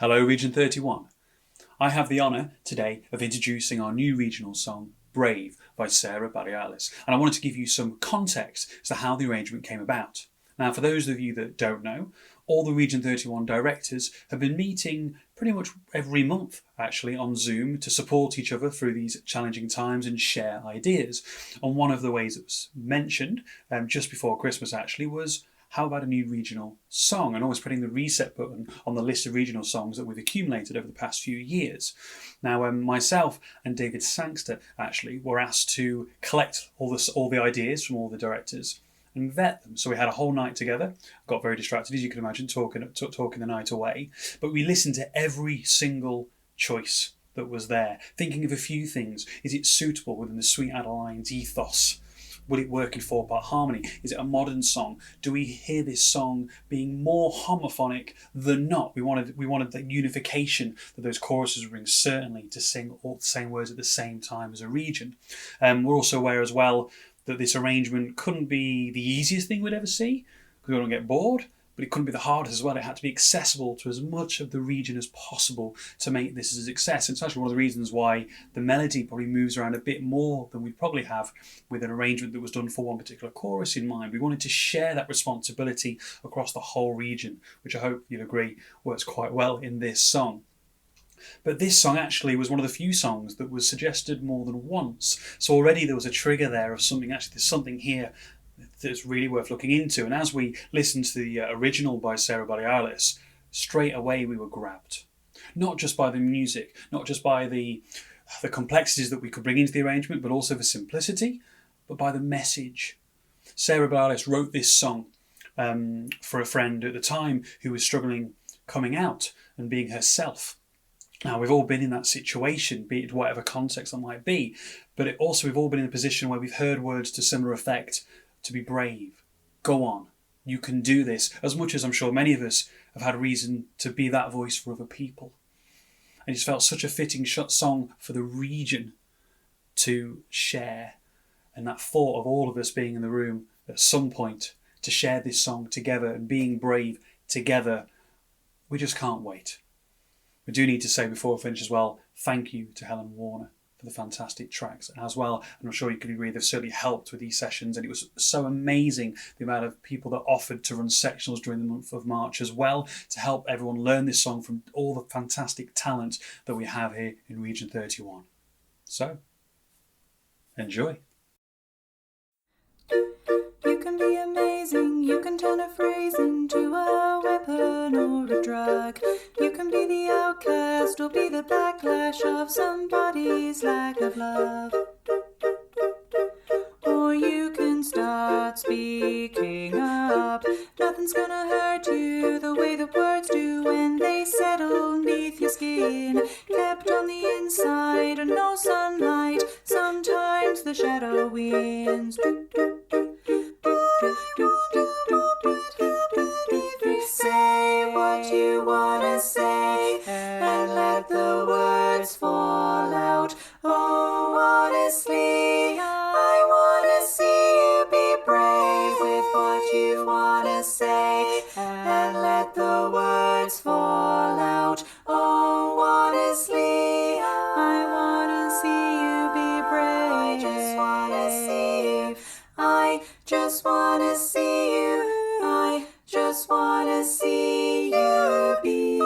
Hello, Region 31. I have the honour today of introducing our new regional song, Brave, by Sarah Bareilles, and I wanted to give you some context as to how the arrangement came about. Now, for those of you that don't know, all the Region 31 directors have been meeting pretty much every month, actually, on Zoom to support each other through these challenging times and share ideas. And one of the ways that was mentioned just before Christmas, actually, was how about a new regional song? And always putting the reset button on the list of regional songs that we've accumulated over the past few years. Now, myself and David Sangster actually were asked to collect all the ideas from all the directors and vet them. So we had a whole night together. Got very distracted, as you can imagine, talking the night away. But we listened to every single choice that was there, thinking of a few things. Is it suitable within the Sweet Adeline's ethos? Will it work in 4-part harmony? Is it a modern song? Do we hear this song being more homophonic than not? We wanted that unification that those choruses bring, certainly to sing all the same words at the same time as a region. We're also aware as well that this arrangement couldn't be the easiest thing we'd ever see, because we don't get bored, but it couldn't be the hardest as well. It had to be accessible to as much of the region as possible to make this a success. It's actually one of the reasons why the melody probably moves around a bit more than we'd probably have with an arrangement that was done for one particular chorus in mind. We wanted to share that responsibility across the whole region, which I hope you'll agree works quite well in this song. But this song actually was one of the few songs that was suggested more than once. So already there was a trigger there of something, actually there's something here that's really worth looking into. And as we listened to the original by Sarah Bareilles, straight away we were grabbed. Not just by the music, not just by the complexities that we could bring into the arrangement, but also the simplicity, but by the message. Sarah Bareilles wrote this song for a friend at the time who was struggling coming out and being herself. Now, we've all been in that situation, be it whatever context that might be, but we've all been in a position where we've heard words to similar effect: to be brave, go on, you can do this, as much as I'm sure many of us have had reason to be that voice for other people. And it's felt such a fitting song for the region to share, and that thought of all of us being in the room at some point to share this song together and being brave together, we just can't wait. We do need to say before I finish as well, thank you to Helen Warner for the fantastic tracks as well. And I'm sure you can agree they've certainly helped with these sessions. And it was so amazing the amount of people that offered to run sectionals during the month of March as well, to help everyone learn this song from all the fantastic talent that we have here in Region 31. So, enjoy. You can be amazing, you can turn a phrase into a weapon or a drug. You can be the outcast or be the backlash of somebody's lack of love. Or you can start speaking up. Nothing's gonna hurt you the way the words do when they settle neath your skin. Kept on the inside and no sunlight, sometimes the shadow wins. Say what you wanna say and let the words fall out. Oh, honestly, I wanna see you be brave with what you wanna say and let the words fall out. Oh, honestly, I wanna see you be brave. I just wanna see you. I just wanna see you. I just wanna see you be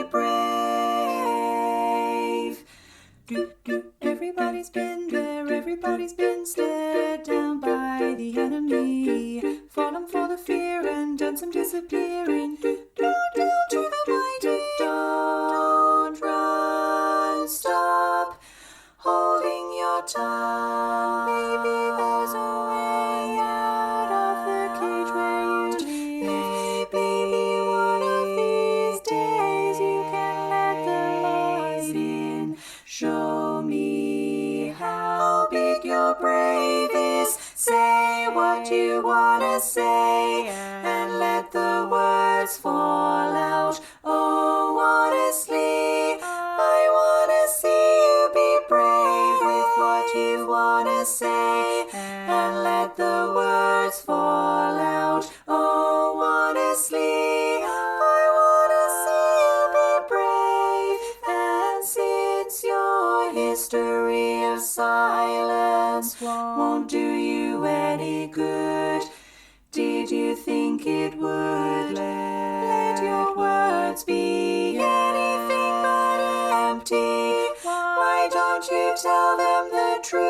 brave. Everybody's been there, everybody's been stared down by the enemy, fallen for the fear and done some disappearing. To the mighty, don't run, stop holding your tongue. Maybe there's a way out of the cage where you live. Maybe one of these days you can let the light in. Show me how big your brave is. Say what you wanna say and let the words fall out. Oh, honestly, I wanna see you be brave with what you wanna say and let the words fall out. Oh, honestly, I wanna won't do you any good. Did you think it would? Let your words be anything but empty. Why don't you tell them the truth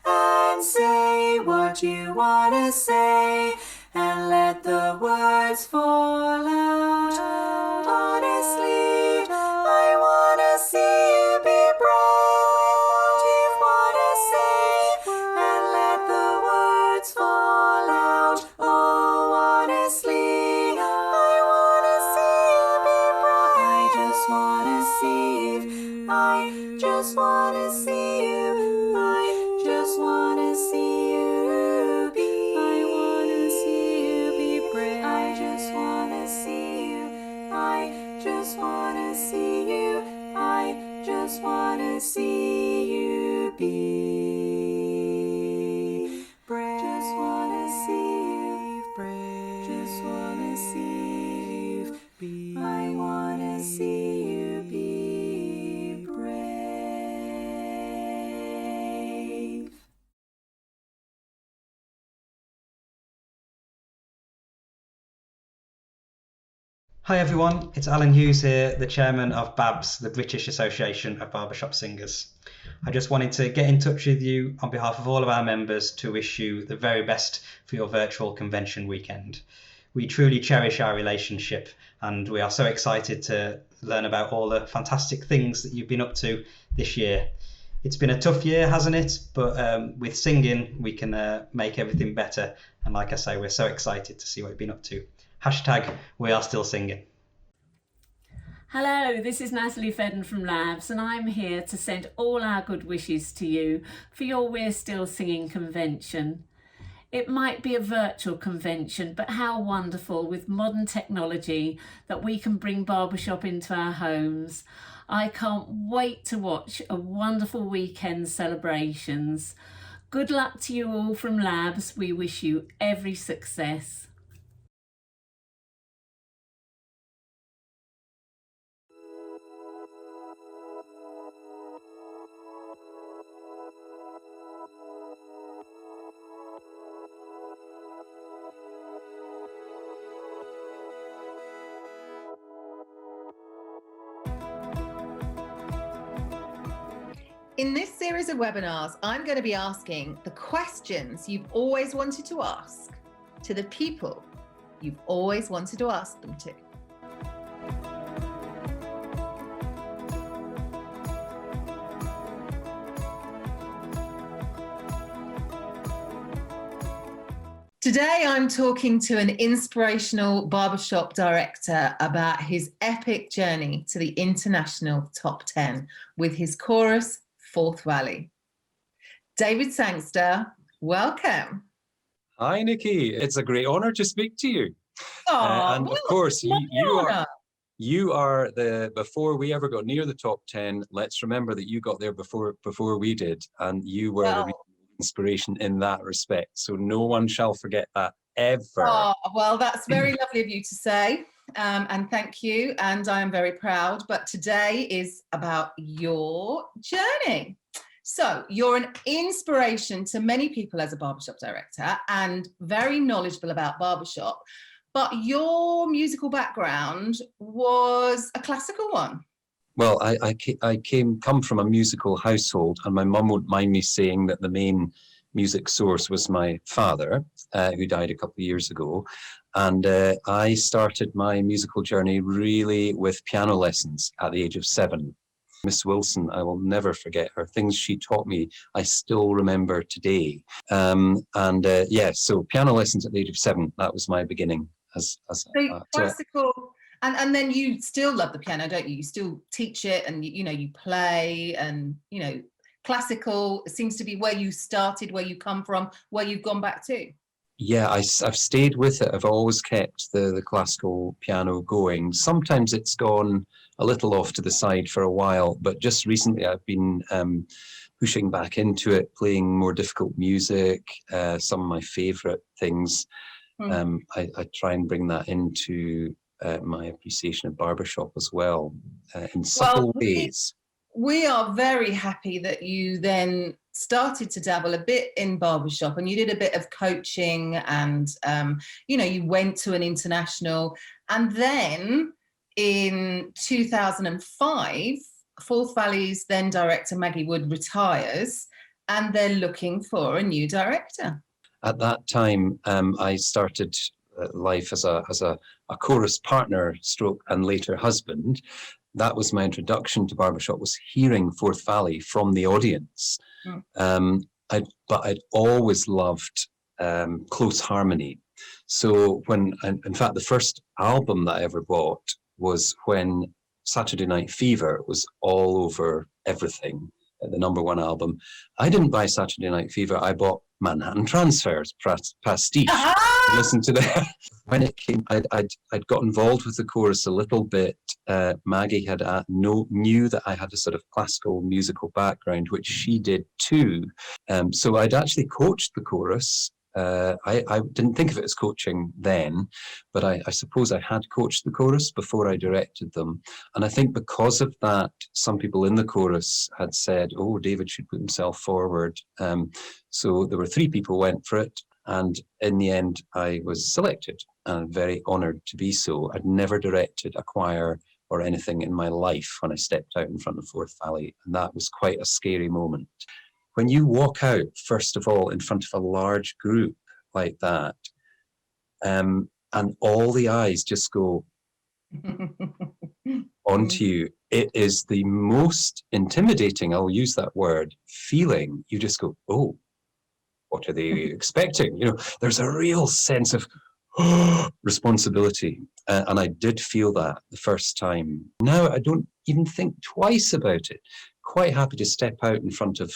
and say what you want to say and let the words fall out? Honestly, I want to see you be brave with what you want to say and let the words fall out. Oh, honestly, I want to see you be brave. I just want to see you. I just want to see you. I just want to see you be. I want to see you be brave. I just want to see you. I just want to see you. I just want to see you be brave. Just want to see you brave. Just want to see you be. I want to see you be brave. Hi everyone, it's Alan Hughes here, the chairman of BABS, the British Association of Barbershop Singers. I just wanted to get in touch with you on behalf of all of our members to wish you the very best for your virtual convention weekend. We truly cherish our relationship and we are so excited to learn about all the fantastic things that you've been up to this year. It's been a tough year, hasn't it? But with singing, we can make everything better. And like I say, we're so excited to see what you've been up to. Hashtag we are still singing. Hello, this is Natalie Fedden from Labs and I'm here to send all our good wishes to you for your We're Still Singing convention. It might be a virtual convention, but how wonderful with modern technology that we can bring barbershop into our homes. I can't wait to watch a wonderful weekend celebrations. Good luck to you all from Labs. We wish you every success. In this series of webinars, I'm going to be asking the questions you've always wanted to ask to the people you've always wanted to ask them to. Today, I'm talking to an inspirational barbershop director about his epic journey to the international top 10 with his chorus, Fourth Valley. David Sangster, welcome. Hi, Nicky. It's a great honour to speak to you. And of course, you are the, before we ever got near the top 10, let's remember that you got there before we did, and you were the inspiration in that respect. So no one shall forget that ever. Oh, well, that's very lovely of you to say. And thank you. And I am very proud. But today is about your journey. So you're an inspiration to many people as a barbershop director and very knowledgeable about barbershop. But your musical background was a classical one. Well, I come from a musical household, and my mum won't mind me saying that the main music source was my father, who died a couple of years ago. And I started my musical journey really with piano lessons at the age of 7. Miss Wilson, I will never forget her. Things she taught me, I still remember today. So piano lessons at the age of 7, that was my beginning. Classical, and then you still love the piano, don't you? You still teach it, and you play, and classical seems to be where you started, where you come from, where you've gone back to. Yeah, I've stayed with it. I've always kept the classical piano going. Sometimes it's gone a little off to the side for a while, but just recently I've been pushing back into it, playing more difficult music, some of my favourite things. I try and bring that into my appreciation of barbershop as well, in subtle ways. we are very happy that you then started to dabble a bit in barbershop, and you did a bit of coaching, and you went to an international, and then in 2005 Forth Valley's then director Maggie Wood retires, and they're looking for a new director. At that time, I started life as a chorus partner, stroke, and later husband. That was my introduction to barbershop, was hearing Forth Valley from the audience. But I'd always loved close harmony. So in fact, the first album that I ever bought was when Saturday Night Fever was all over everything, the #1 album. I didn't buy Saturday Night Fever, I bought Manhattan Transfer's Pastiche. Listen to that. When it came, I'd got involved with the chorus a little bit. Maggie had knew that I had a sort of classical musical background, which she did too. So I'd actually coached the chorus. I didn't think of it as coaching then, but I suppose I had coached the chorus before I directed them. And I think because of that, some people in the chorus had said, oh, David should put himself forward. So there were 3 people went for it. And in the end, I was selected, and very honoured to be so. I'd never directed a choir or anything in my life when I stepped out in front of Forth Valley, and that was quite a scary moment. When you walk out, first of all, in front of a large group like that, and all the eyes just go onto you, it is the most intimidating, I'll use that word, feeling. You just go, oh, what are they expecting? There's a real sense of responsibility. And I did feel that the first time. Now I don't even think twice about it. Quite happy to step out in front of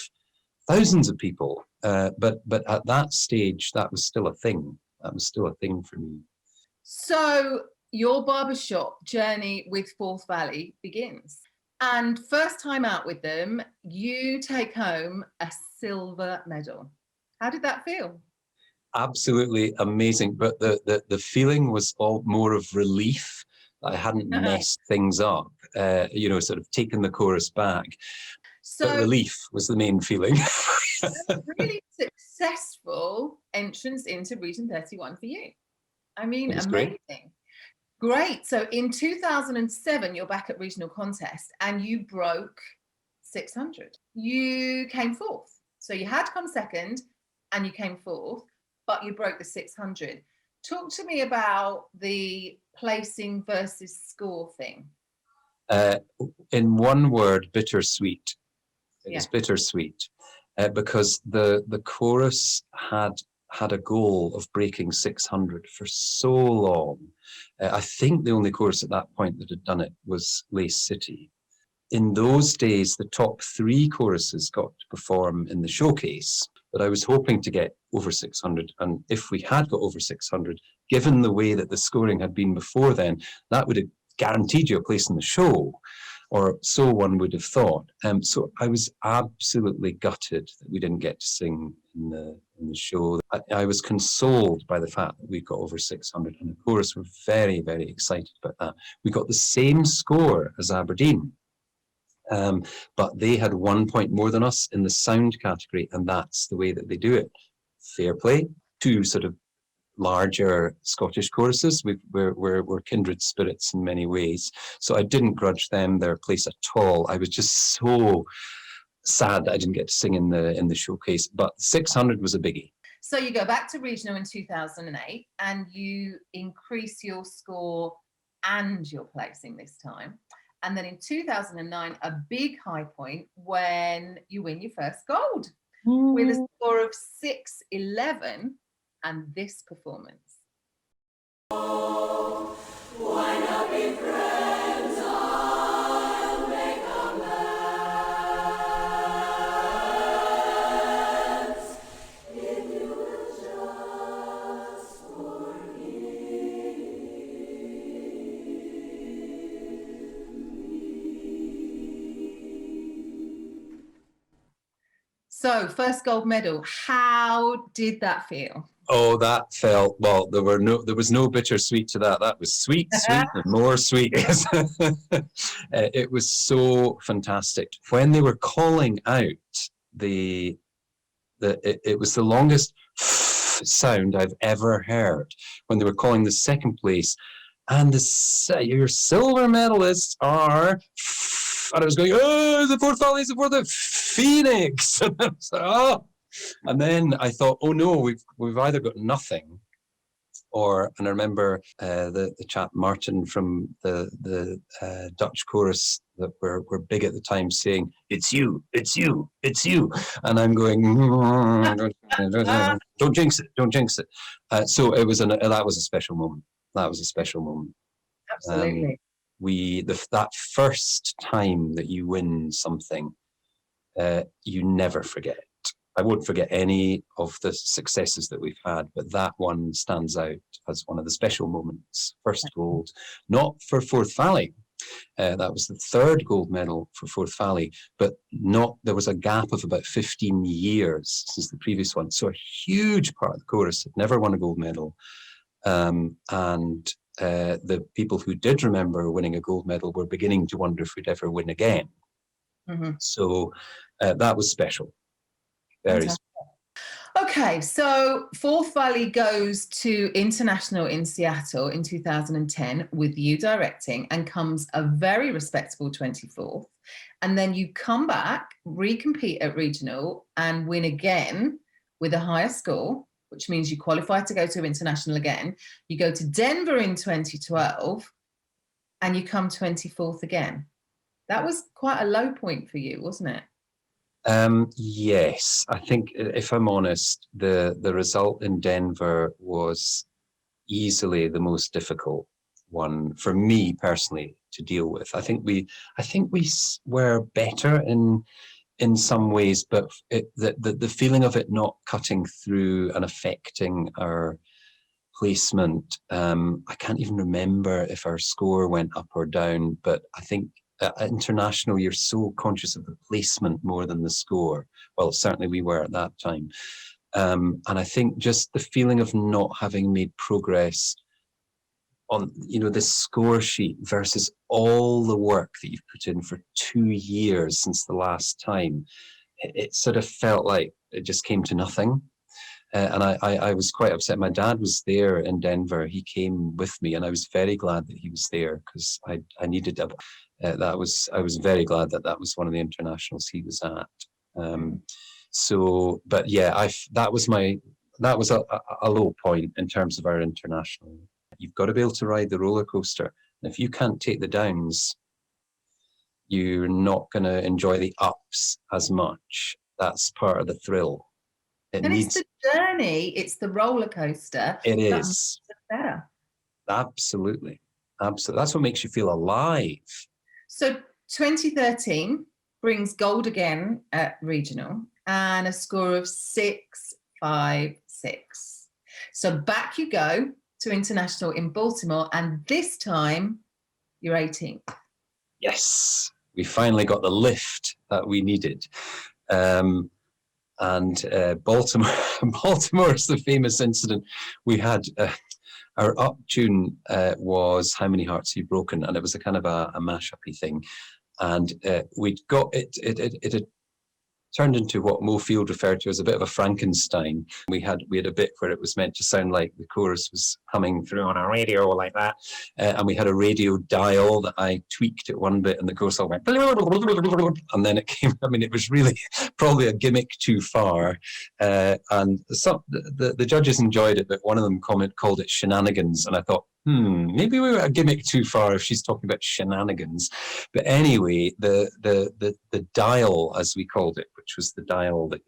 thousands of people. But at that stage, that was still a thing. That was still a thing for me. So your barbershop journey with Forth Valley begins. And first time out with them, you take home a silver medal. How did that feel? Absolutely amazing. But the feeling was all more of relief that I hadn't messed things up, sort of taken the chorus back. So but relief was the main feeling. A really successful entrance into Region 31 for you. I mean, amazing. Great. So in 2007, you're back at regional contest and you broke 600. You came fourth. So you had come second and you came fourth, but you broke the 600. Talk to me about the placing versus score thing. In one word, bittersweet. It was bittersweet because the chorus had a goal of breaking 600 for so long. I think the only chorus at that point that had done it was Lace City. In those days, the top 3 choruses got to perform in the showcase, but I was hoping to get over 600. And if we had got over 600, given the way that the scoring had been before then, that would have guaranteed you a place in the show, or so one would have thought. So I was absolutely gutted that we didn't get to sing in the show. I was consoled by the fact that we got over 600, and the chorus were very, very excited about that. We got the same score as Aberdeen, but they had 1 point more than us in the sound category, and that's the way that they do it. Fair play. 2 sort of larger Scottish choruses. We're kindred spirits in many ways. So I didn't grudge them their place at all. I was just so sad that I didn't get to sing in the showcase, but 600 was a biggie. So you go back to regional in 2008 and you increase your score and your placing this time. And then in 2009, a big high point when you win your first gold with a score of 611 and this performance. Oh, why not be friends? I'll make amends if you will just forgive me. So, first gold medal. How did that feel? Oh, that felt, well, there was no bittersweet to that. That was sweet, and more sweet. It was so fantastic. When they were calling out it was the longest sound I've ever heard when they were calling the second place. And your silver medalists are, and I was going, oh, the fourth valley is for the Phoenix. And I was like, oh. And then I thought, oh no, we've either got nothing, and I remember the chap Martin from the Dutch chorus that were big at the time saying, it's you, it's you, it's you. And I'm going, don't jinx it, don't jinx it. So that was a special moment. That was a special moment. Absolutely. That first time that you win something, you never forget. I won't forget any of the successes that we've had, but that one stands out as one of the special moments. First gold, not for Forth Valley. That was the third gold medal for Forth Valley, but there was a gap of about 15 years since the previous one. So a huge part of the chorus had never won a gold medal. And the people who did remember winning a gold medal were beginning to wonder if we'd ever win again. Mm-hmm. So that was special. Very special. Okay, so Forth Valley goes to International in Seattle in 2010 with you directing and comes a very respectable 24th. And then you come back, recompete at regional and win again with a higher score, which means you qualify to go to International again. You go to Denver in 2012 and you come 24th again. That was quite a low point for you, wasn't it? Yes, I think if I'm honest, the result in Denver was easily the most difficult one for me personally to deal with. I think we were better in some ways, but the feeling of it not cutting through and affecting our placement, I can't even remember if our score went up or down, but I think at International, you're so conscious of the placement more than the score. Well, certainly we were at that time. And I think just the feeling of not having made progress on, this score sheet versus all the work that you've put in for 2 years since the last time, it sort of felt like it just came to nothing. And I was quite upset. My dad was there in Denver. He came with me, and I was very glad that he was there because I needed a. I was very glad that was one of the internationals he was at. But yeah, that was a low point in terms of our international. You've got to be able to ride the roller coaster. And if you can't take the downs, you're not going to enjoy the ups as much. That's part of the thrill. It's the journey. It's the roller coaster. It is better. Absolutely. That's what makes you feel alive. So 2013 brings gold again at regional and a score of 656. So back you go to International in Baltimore, and this time you're 18th. Yes, we finally got the lift that we needed. And Baltimore is the famous incident. We had our up tune was How Many Hearts Have You Broken, and it was a kind of a mash-up-y thing. And we'd got it had turned into what Mo Field referred to as a bit of a Frankenstein. We had a bit where it was meant to sound like the chorus was coming through on a radio like that, and we had a radio dial that I tweaked at one bit, and the chorus all went, and then it came. I mean, it was really probably a gimmick too far, and the judges enjoyed it, but one of them called it shenanigans, and I thought, maybe we were a gimmick too far if she's talking about shenanigans. But anyway, the dial, as we called it, which was the dial that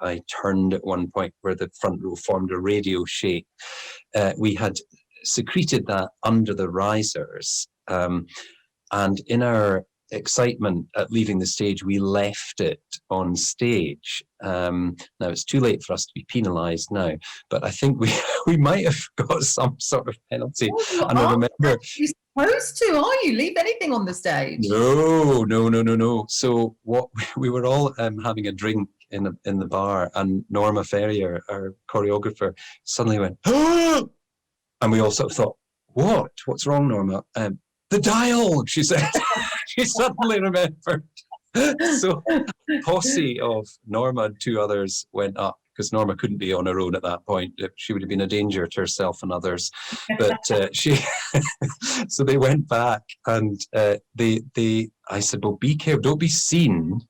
I turned at one point where the front row formed a radio shape, we had secreted that under the risers. And in our excitement at leaving the stage, we left it on stage. Now it's too late for us to be penalised now, but I think we might have got some sort of penalty. And I remember, you're supposed to, are you? Leave anything on the stage? No. So what we were all having a drink in the bar, and Norma Ferrier, our choreographer, suddenly went, "Ah!" And we all sort of thought, what's wrong, Norma? The dial, she said. She suddenly remembered. So posse of Norma and two others went up, because Norma couldn't be on her own at that point. She would have been a danger to herself and others. But so they went back, and I said, well, be careful, don't be seen,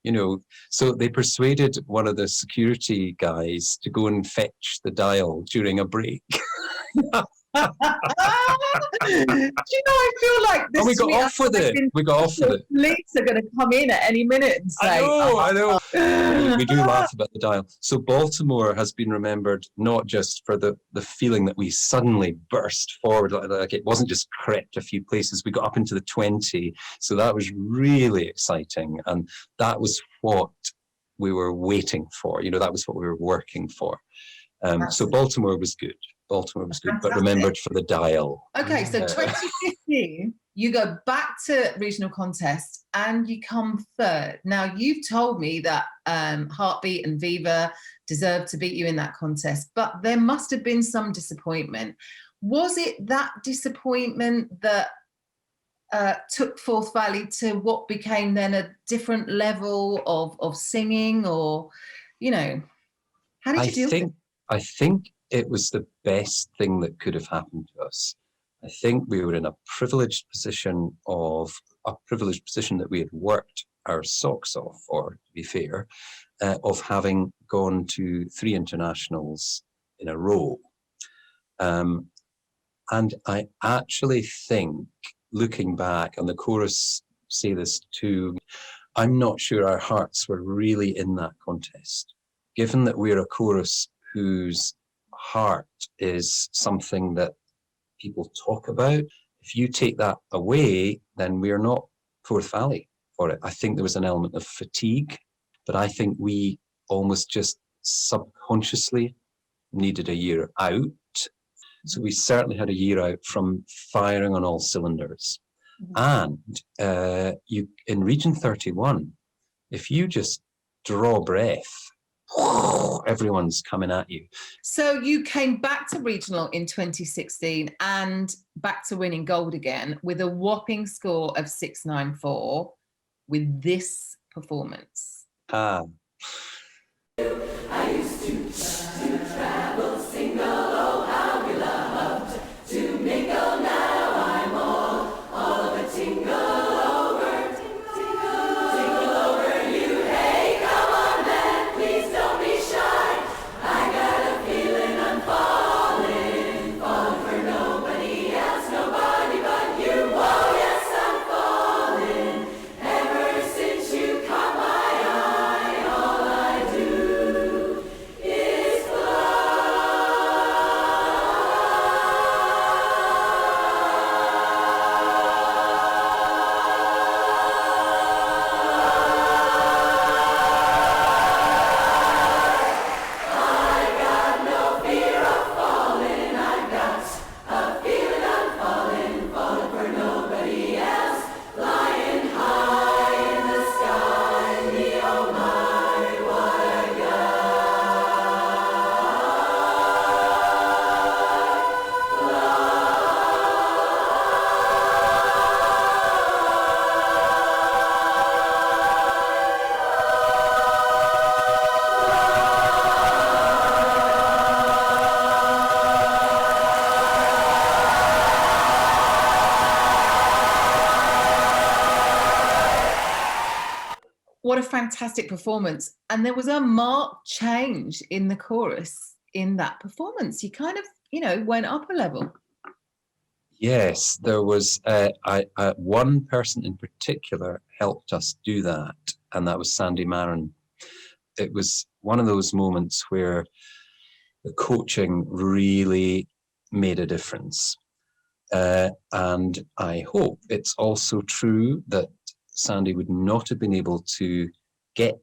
So they persuaded one of the security guys to go and fetch the dial during a break. Do you know, I feel like this. And we got off with it. The police are going to come in at any minute and say, I know. We do laugh about the dial. So Baltimore has been remembered not just for the feeling that we suddenly burst forward, like it wasn't just crept a few places. We got up into the 20. So that was really exciting. And that was what we were waiting for. That was what we were working for. So Baltimore was good. Baltimore was good, but remembered for the dial. Okay, so 2015, you go back to regional contest and you come third. Now, you've told me that Heartbeat and Viva deserved to beat you in that contest, but there must have been some disappointment. Was it that disappointment that took Forth Valley to what became then a different level of singing, or, how did you deal with it? I think it was the best thing that could have happened to us. I think we were in a privileged position that we had worked our socks off for, to be fair, of having gone to 3 internationals in a row. And I actually think, looking back, and the chorus say this too, I'm not sure our hearts were really in that contest. Given that we're a chorus whose heart is something that people talk about, if you take that away, then we're not Forth Valley for it. I think there was an element of fatigue, but I think we almost just subconsciously needed a year out. So we certainly had a year out from firing on all cylinders. And you in Region 31, if you just draw breath, everyone's coming at you. So you came back to regional in 2016 and back to winning gold again with a whopping score of 694 with this performance. I used to travel single, oh how we loved to mingle. Now I'm all of a tingle over, tingle over you. Hey, come on man, please don't be shy. I got a feeling I'm falling for nobody else, nobody but you. Oh yes, I'm falling. Ever since you caught my eye, all I do is What a fantastic performance. And there was a marked change in the chorus in that performance. You kind of, went up a level. Yes, there was one person in particular helped us do that, and that was Sandy Marin. It was one of those moments where the coaching really made a difference. And I hope it's also true that Sandy would not have been able to get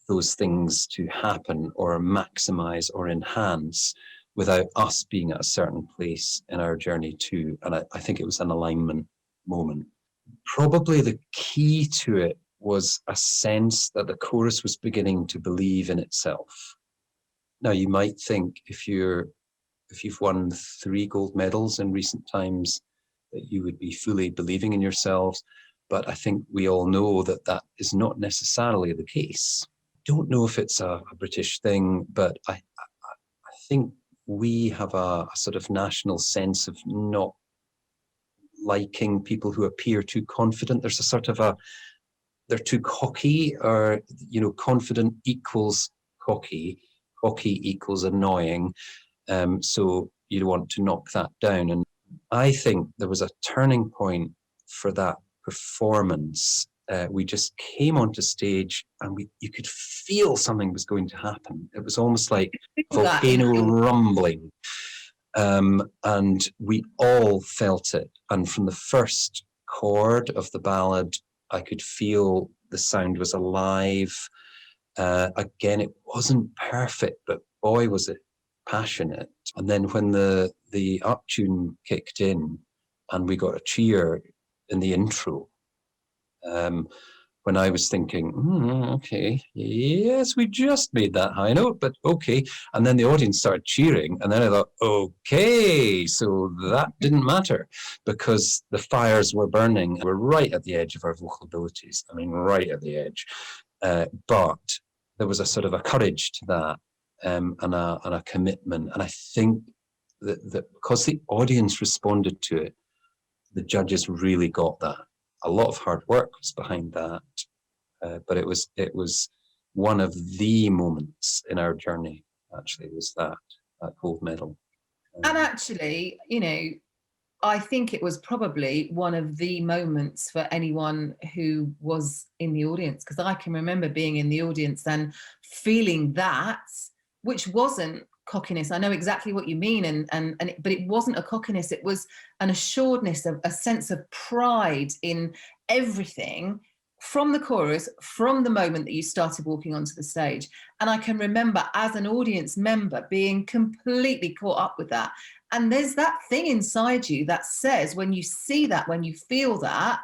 those things to happen or maximize or enhance without us being at a certain place in our journey too. And I think it was an alignment moment. Probably the key to it was a sense that the chorus was beginning to believe in itself. Now, you might think if you've won 3 gold medals in recent times, that you would be fully believing in yourselves. But I think we all know that that is not necessarily the case. Don't know if it's a British thing, but I think we have a sort of national sense of not liking people who appear too confident. There's a sort of they're too cocky, or, confident equals cocky equals annoying. So you want to knock that down. And I think there was a turning point for that performance. We just came onto stage and you could feel something was going to happen. It was almost like a volcano rumbling. And we all felt it. And from the first chord of the ballad, I could feel the sound was alive. Again, it wasn't perfect, but boy, was it passionate. And then when the up tune kicked in and we got a cheer in the intro, when I was thinking, okay, yes, we just made that high note, but okay. And then the audience started cheering, and then I thought, okay, so that didn't matter, because the fires were burning. We're right at the edge of our vocal abilities. I mean, right at the edge. But there was a sort of a courage to that, and a commitment. And I think that because the audience responded to it, the judges really got that. A lot of hard work was behind that, but it was one of the moments in our journey. Actually, was that gold medal. And actually, I think it was probably one of the moments for anyone who was in the audience, because I can remember being in the audience and feeling that, which wasn't cockiness. I know exactly what you mean, but it wasn't a cockiness. It was an assuredness, a sense of pride in everything, from the chorus, from the moment that you started walking onto the stage. And I can remember as an audience member being completely caught up with that. And there's that thing inside you that says, when you see that, when you feel that,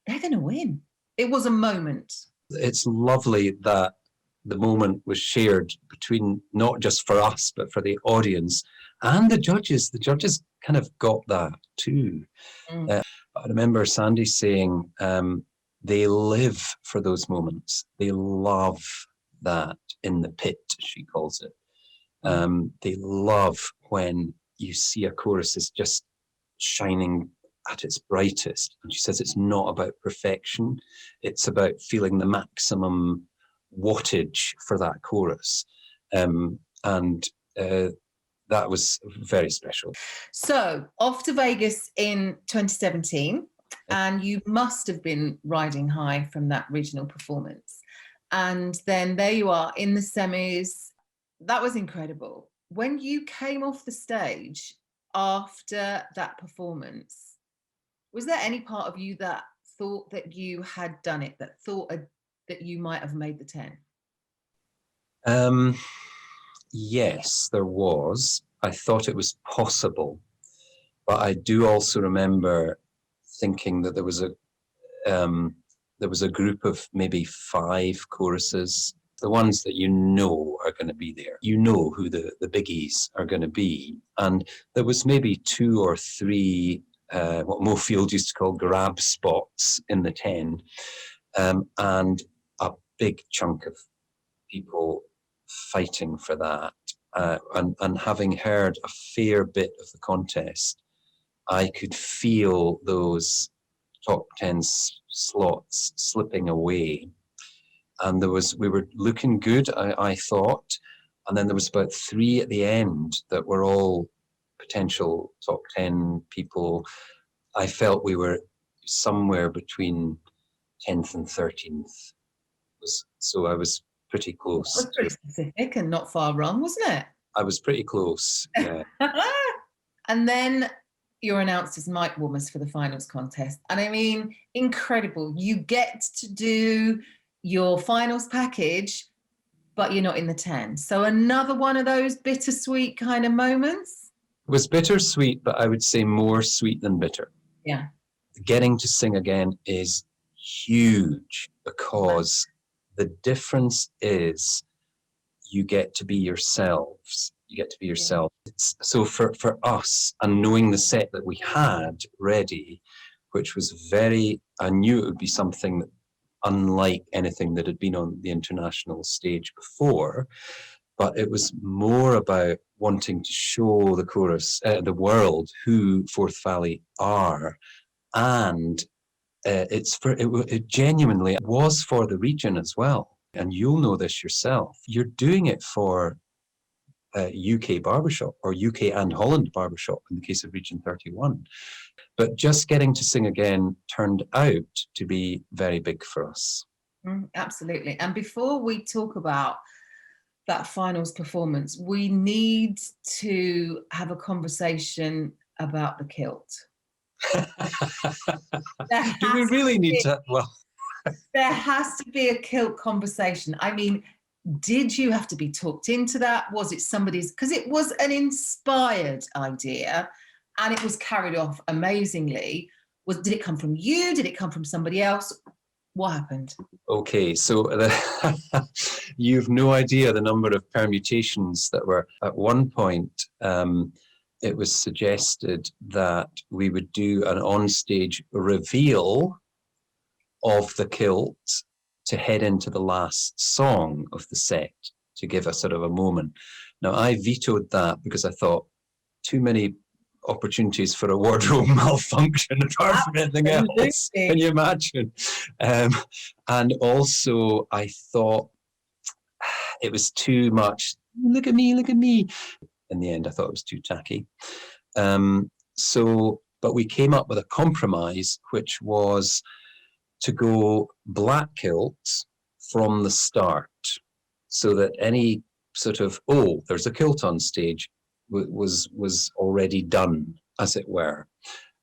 they're going to win. It was a moment. It's lovely that the moment was shared between, not just for us, but for the audience and the judges. The judges kind of got that too. I remember Sandy saying they live for those moments. They love that in the pit, she calls it. They love when you see a chorus is just shining at its brightest. And she says it's not about perfection. It's about feeling the maximum wattage for that chorus. That was very special. So off to Vegas in 2017, and you must have been riding high from that regional performance. And then there you are in the semis. That was incredible. When you came off the stage after that performance, was there any part of you that thought that you had done it, that thought that you might have made the 10? Yes, there was. I thought it was possible, but I do also remember thinking that there was a group of maybe 5 choruses, the ones that are going to be there. You know who the biggies are going to be, and there was maybe 2 or 3 what Mo Field used to call grab spots in the 10, and a big chunk of people fighting for that. And having heard a fair bit of the contest, I could feel those top 10 slots slipping away. And we were looking good, I thought. And then there was about 3 at the end that were all potential top 10 people. I felt we were somewhere between 10th and 13th. So I was pretty close. That was pretty specific and not far wrong, wasn't it? I was pretty close, yeah. And then you're announced as Mike Warmers for the finals contest. And I mean, incredible. You get to do your finals package, but you're not in the 10. So another one of those bittersweet kind of moments. It was bittersweet, but I would say more sweet than bitter. Yeah. Getting to sing again is huge, because the difference is you get to be yourselves. You get to be yourself. So for us, and knowing the set that we had ready, which was I knew it would be something that, unlike anything that had been on the international stage before, but it was more about wanting to show the chorus, the world, who Forth Valley are, and it genuinely was for the region as well. And you'll know this yourself. You're doing it for UK barbershop, or UK and Holland barbershop in the case of Region 31. But just getting to sing again turned out to be very big for us. Absolutely. And before we talk about that finals performance, we need to have a conversation about the kilt. Do we really need to? Well, there has to be a kilt conversation. I mean, did you have to be talked into that? Was it somebody's? Because it was an inspired idea and it was carried off amazingly. Did it come from you? Did it come from somebody else? What happened? Okay, so you've no idea the number of permutations that were at one point. It was suggested that we would do an onstage reveal of the kilt to head into the last song of the set, to give us sort of a moment. Now, I vetoed that because I thought too many opportunities for a wardrobe malfunction apart from anything else. Can you imagine? And also I thought it was too much, look at me, look at me. In the end, I thought it was too tacky. But we came up with a compromise, which was to go black kilts from the start, so that any sort of, oh, there's a kilt on stage, was already done, as it were.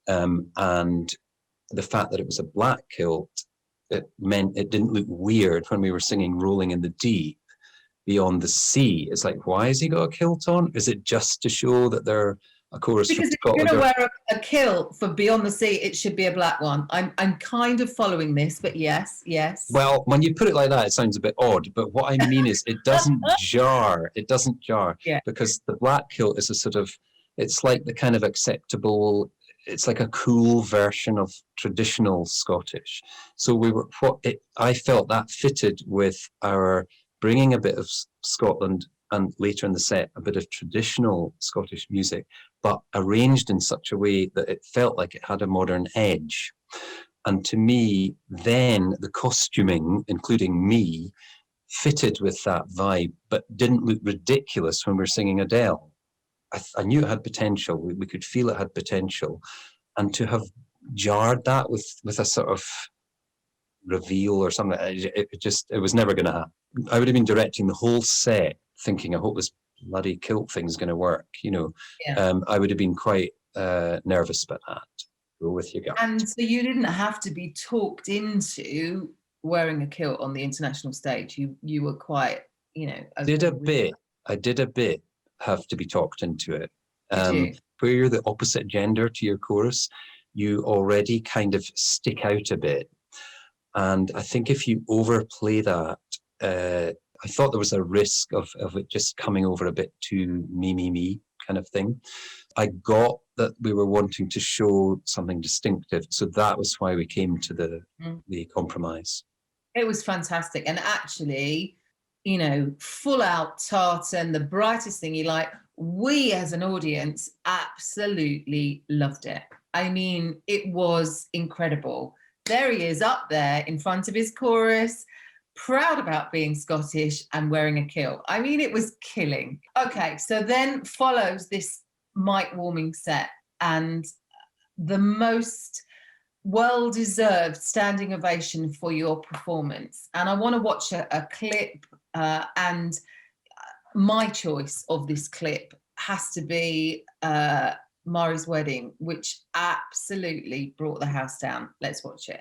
And the fact that it was a black kilt, it meant it didn't look weird when we were singing Rolling in the Deep, Beyond the Sea. It's like, why has he got a kilt on? Is it just to show that they're a chorus because from if Scotland? you're going to wear a kilt for Beyond the Sea, it should be a black one. I'm kind of following this, but yes. Well, when you put it like that, it sounds a bit odd. But what I mean is, it doesn't jar. It doesn't jar, because the black kilt is a sort of, it's like the kind of acceptable. It's like a cool version of traditional Scottish. So I felt that fitted with our bringing a bit of Scotland, and later in the set, a bit of traditional Scottish music, but arranged in such a way that it felt like it had a modern edge. And to me, then the costuming, including me, fitted with that vibe, but didn't look ridiculous when we were singing Adele. I knew it had potential. We could feel it had potential. And to have jarred that with a sort of reveal or something, it was never going to happen. I would have been directing the whole set thinking, I hope this bloody kilt thing's going to work, you know. I would have been quite nervous about that. Go with your gut. And so you didn't have to be talked into wearing a kilt on the international stage. You were quite, you know. I did a bit have to be talked into it. Where you're the opposite gender to your chorus, you already kind of stick out a bit. And I think if you overplay that, I thought there was a risk of it just coming over a bit too me kind of thing. I got that we were wanting to show something distinctive, so that was why we came to the compromise. It was fantastic, and actually, you know, full out tartan, the brightest thing you like. We as an audience absolutely loved it. I mean, it was incredible. There he is up there in front of his chorus, proud about being Scottish and wearing a kilt. I mean, it was killing. Okay, so then follows this mic warming set and the most well-deserved standing ovation for your performance. And I want to watch a clip, and my choice of this clip has to be Mari's Wedding, which absolutely brought the house down. Let's watch it.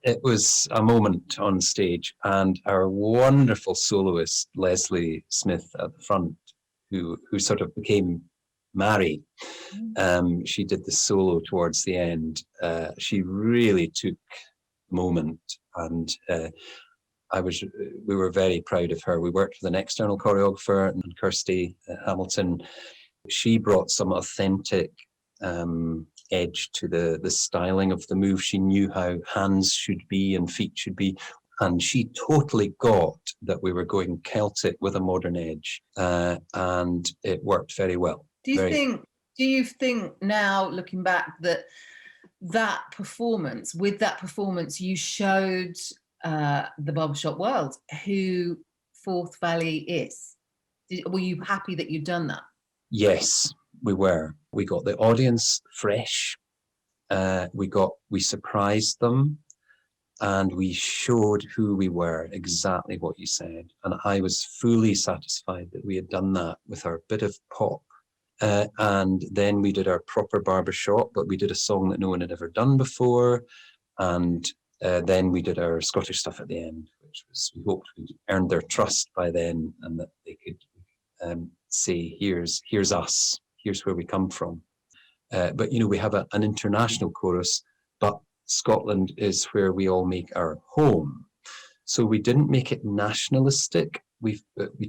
it was a moment on stage, and our wonderful soloist Leslie Smith at the front, who sort of became Mary. She did the solo towards the end. She really took moment, and we were very proud of her. We worked with an external choreographer, and Kirsty Hamilton. She brought some authentic edge to the styling of the move. She knew how hands should be and feet should be. And she totally got that we were going Celtic with a modern edge. And it worked very well. Do you think now, looking back, that with that performance, you showed the barbershop world who Forth Valley is? Were you happy that you'd done that? Yes, we were. We got the audience fresh. We surprised them, and we showed who we were, exactly what you said. And I was fully satisfied that we had done that with our bit of pop. And then we did our proper barbershop, but we did a song that no one had ever done before. And then we did our Scottish stuff at the end, which was, we hoped we'd earned their trust by then, and that they could say, here's us, here's where we come from. But, we have an international chorus, but Scotland is where we all make our home. So we didn't make it nationalistic. We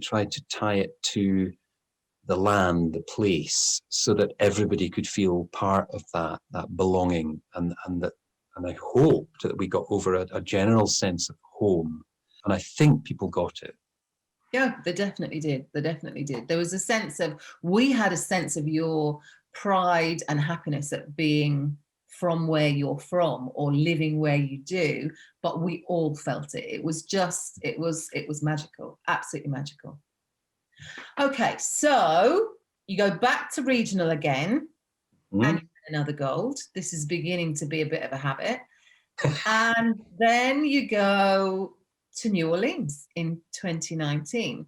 tried to tie it to the land, the place, so that everybody could feel part of that belonging, and I hoped that we got over a general sense of home, and I think people got it. Yeah, they definitely did. There was we had a sense of your pride and happiness at being from where you're from or living where you do, but we all felt it. It was magical, absolutely magical. Okay, so you go back to regional again, and you get another gold. This is beginning to be a bit of a habit. And then you go to New Orleans in 2019,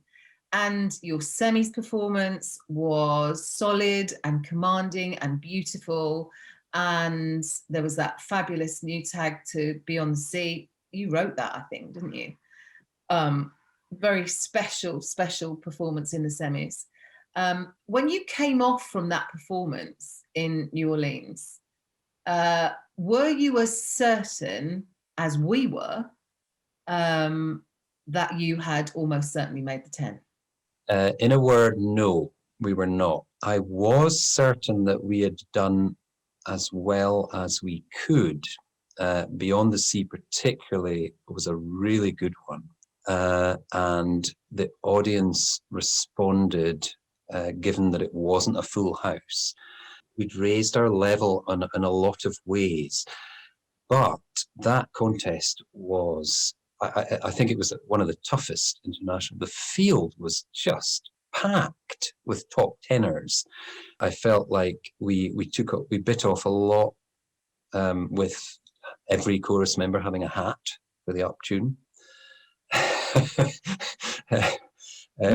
and your semis performance was solid and commanding and beautiful, and there was that fabulous new tag to Be on the Sea. You wrote that, I think, didn't you? Very special performance in the semis. When you came off from that performance in New Orleans, were you as certain as we were that you had almost certainly made the 10? In a word, no, we were not. I was certain that we had done as well as we could. Beyond the Sea particularly was a really good one. And the audience responded, given that it wasn't a full house. We'd raised our level in a lot of ways. But that contest was, I think it was one of the toughest international. The field was just packed with top tenors. I felt like we bit off a lot, with every chorus member having a hat for the up tune.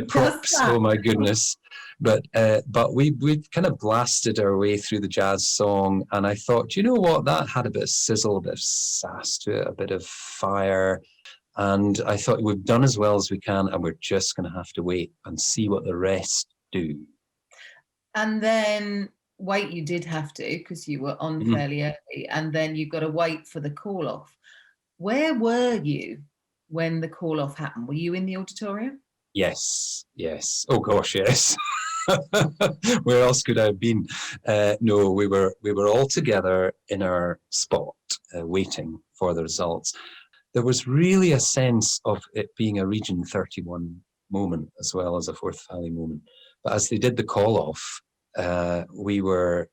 Props, oh my goodness. But we kind of blasted our way through the jazz song, and I thought, you know what, that had a bit of sizzle, a bit of sass to it, a bit of fire, and I thought we've done as well as we can, and we're just going to have to wait and see what the rest do. And then wait, you did have to, because you were on fairly early, and then you've got to wait for the call off. Where were you when the call off happened? Were you in the auditorium? Yes. Oh gosh, yes. Where else could I have been? No, we were all together in our spot, waiting for the results. There was really a sense of it being a Region 31 moment as well as a Forth Valley moment. But as they did the call off, we were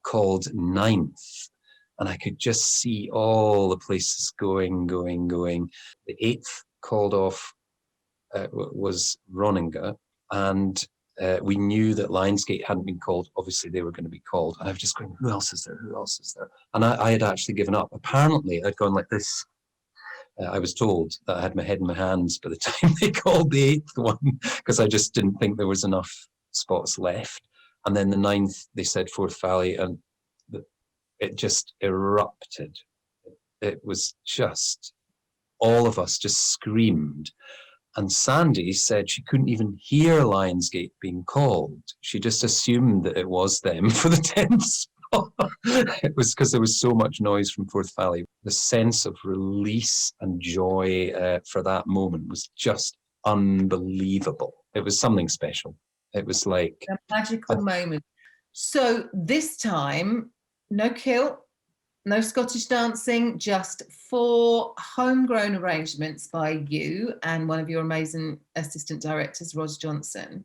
called 9th, and I could just see all the places going. The 8th called off was Roninga, and we knew that Lionsgate hadn't been called. Obviously, they were going to be called. And I was just going, who else is there? And I had actually given up. Apparently, I'd gone like this. I was told that I had my head in my hands by the time they called the 8th one, because I just didn't think there was enough spots left. And then the 9th, they said Forth Valley, and it just erupted. it was just, all of us just screamed. And Sandy said she couldn't even hear Lionsgate being called. She just assumed that it was them for the 10th spot. It was because there was so much noise from Forth Valley. The sense of release and joy for that moment was just unbelievable. It was something special. It was like a magical moment. So this time, no kilt, no Scottish dancing, just 4 homegrown arrangements by you and one of your amazing assistant directors, Ros Johnson.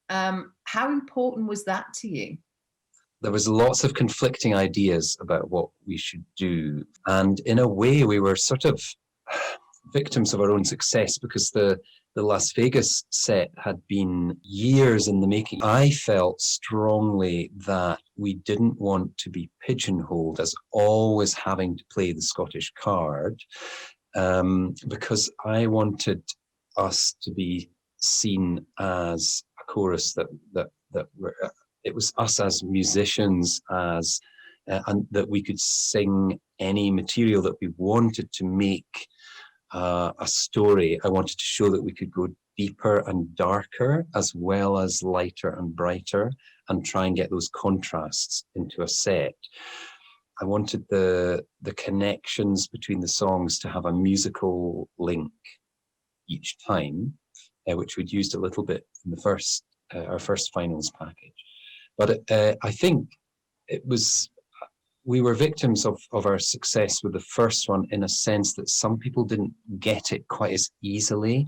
How important was that to you? There was lots of conflicting ideas about what we should do. And in a way, we were sort of victims of our own success, because the Las Vegas set had been years in the making. I felt strongly that we didn't want to be pigeonholed as always having to play the Scottish card, because I wanted us to be seen as a chorus that were, it was us as musicians, as and that we could sing any material that we wanted to make a story. I wanted to show that we could go deeper and darker as well as lighter and brighter, and try and get those contrasts into a set. I wanted the connections between the songs to have a musical link each time, which we'd used a little bit in the first our first finals package. But I think it was, we were victims of our success with the first one, in a sense that some people didn't get it quite as easily.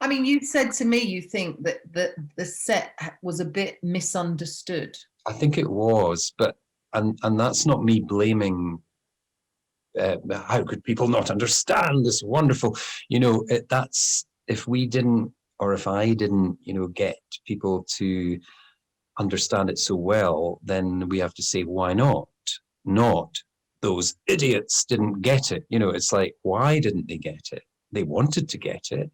I mean, you said to me you think that the set was a bit misunderstood. I think it was, but and that's not me blaming. How could people not understand this wonderful? That's, if we didn't, or if I didn't, get people to understand it so well, then we have to say, why not? Not those idiots didn't get it. It's like, why didn't they get it? They wanted to get it.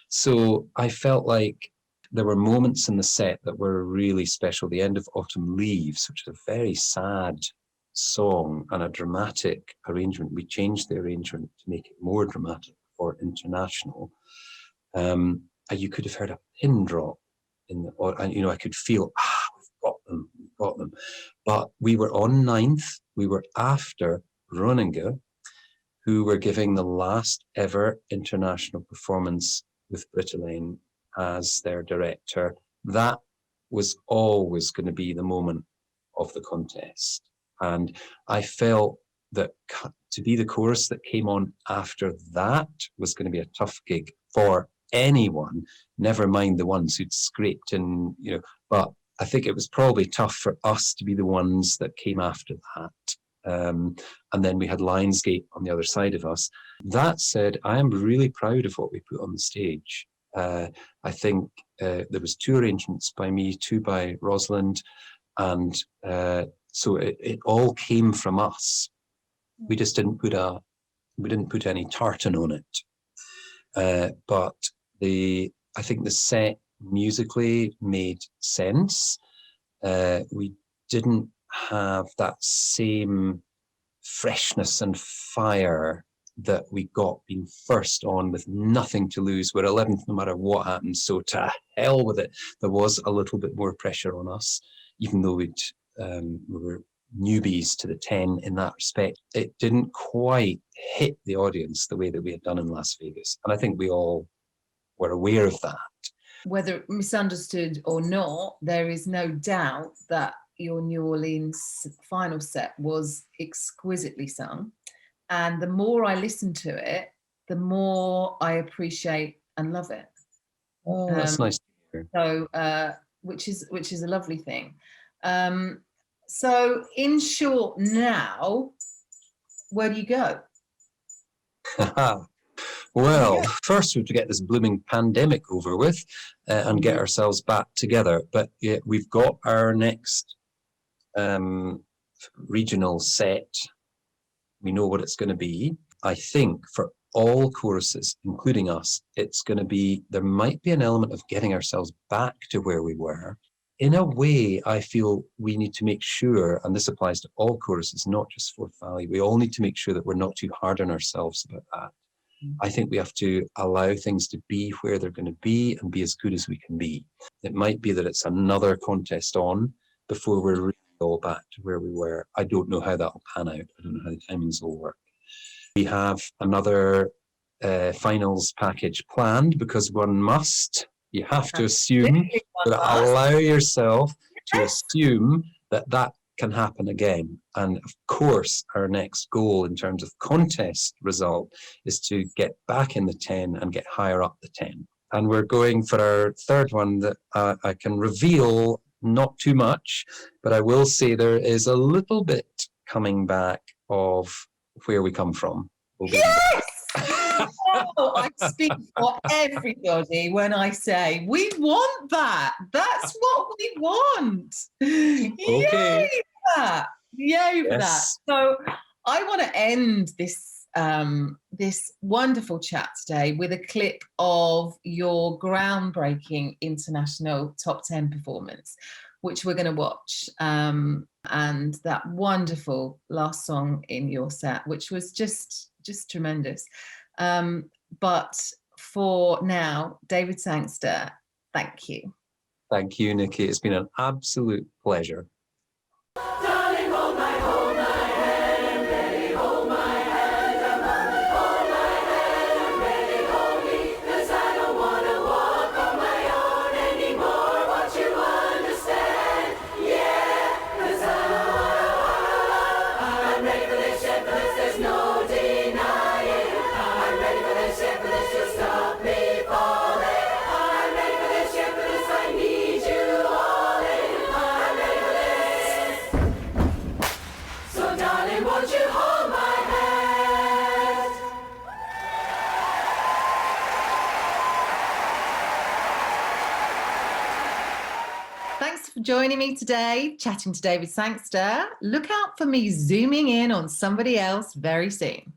So I felt like there were moments in the set that were really special. The end of Autumn Leaves, which is a very sad song and a dramatic arrangement. We changed the arrangement to make it more dramatic for international. You could have heard a pin drop in the, and I could feel, we've got them. But we were on 9th. We were after Groningen, who were giving the last ever international performance with Britalane as their director. That was always going to be the moment of the contest. And I felt that to be the chorus that came on after that was going to be a tough gig for anyone, never mind the ones who'd scraped in, but I think it was probably tough for us to be the ones that came after that. And then we had Lionsgate on the other side of us. That said, I am really proud of what we put on the stage. I think there was 2 arrangements by me, 2 by Rosalind, and so it all came from us. We just didn't put any tartan on it. But I think the set musically made sense. We didn't have that same freshness and fire that we got being first on with nothing to lose. We're 11th no matter what happens, so to hell with it. There was a little bit more pressure on us, even though we were newbies to the 10 in that respect. It didn't quite hit the audience the way that we had done in Las Vegas, and I think we all were aware of that. Whether misunderstood or not, there is no doubt that your New Orleans final set was exquisitely sung. And the more I listen to it, the more I appreciate and love it. Oh, that's nice to hear. So, which is a lovely thing. So in short, now, where do you go? Well, first we have to get this blooming pandemic over with and get ourselves back together. But yeah, we've got our next regional set. We know what it's going to be. I think for all choruses, including us, it's going to be, there might be an element of getting ourselves back to where we were, in a way, I feel we need to make sure, and this applies to all choruses, not just Forth Valley, we all need to make sure that we're not too hard on ourselves about that. I think we have to allow things to be where they're going to be and be as good as we can be. It might be that it's another contest on before we're really all back to where we were. I don't know how that will pan out. I don't know how the timings will work. We have another finals package planned because you have to assume, but allow yourself to assume that that can happen again. And of course, our next goal in terms of contest result is to get back in the 10 and get higher up the 10. And we're going for our third one that I can reveal not too much, but I will say there is a little bit coming back of where we come from. Yes! Oh, I speak for everybody when I say we want that. That's what we want. Okay. Yay for that. Yay for that. So I want to end this this wonderful chat today with a clip of your groundbreaking international top 10 performance, which we're going to watch, and that wonderful last song in your set, which was just tremendous. But for now, David Sangster, thank you. Thank you, Nicky. It's been an absolute pleasure. Darling, hold my hand, and baby, hold my hand, and mommy, hold my hand, and baby, hold me, 'cause I don't wanna walk on my own anymore. Won't you understand? Yeah, 'cause I don't wanna. I'm ready for this, yeah, for this, there's no denying. I'm ready for this, yeah, for this, you'll stop me falling. I'm ready for this, yeah, for this, I need you all in. I'm ready for this. So darling, won't you hold my hand? Thanks for joining me today, chatting to David Sangster. Look out for me zooming in on somebody else very soon.